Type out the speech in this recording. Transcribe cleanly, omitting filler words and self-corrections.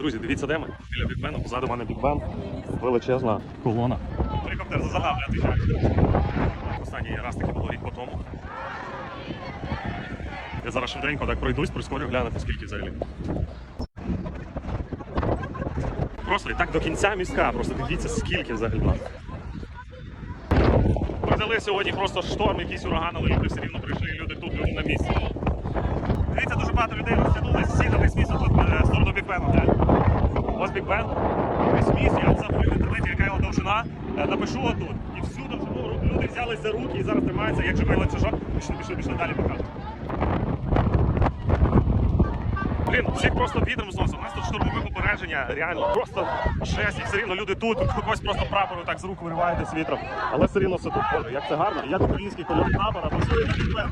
Друзі, дивіться, де ми. Біля Бікбену. Позаду мене Бікбен. Величезна колона. Гелікоптер зазагав, я отвічаю. Останній раз таки було рік по тому. Я зараз швиденько так пройдусь, прискорю, глянути, скільки взагалі. Просто і так до кінця містка, просто дивіться, скільки взагалі нас. Придали сьогодні просто шторм, якийсь ураган, але люди все рівно прийшли, і люди тут, люди на місці. Дивіться, дуже багато людей розтягнулись, всі на весь місто тут в сторону Бікбену. Ось Бікбен, весь міст, я забув в інтернеті, яка його довжина, напишу отут. І всю довжину люди взялись за руки і зараз тримаються, як живий ланцюжок. Пішли, далі покажу. Блін, всіх просто вітром зносив. У нас тут штурмове попередження, реально, просто жесть. І все рівно люди тут, когось просто прапору так з рук вириває десь вітром. Але все рівно все тут. Боже, як це гарно. Як український кольор прапора, працює на Бікбена.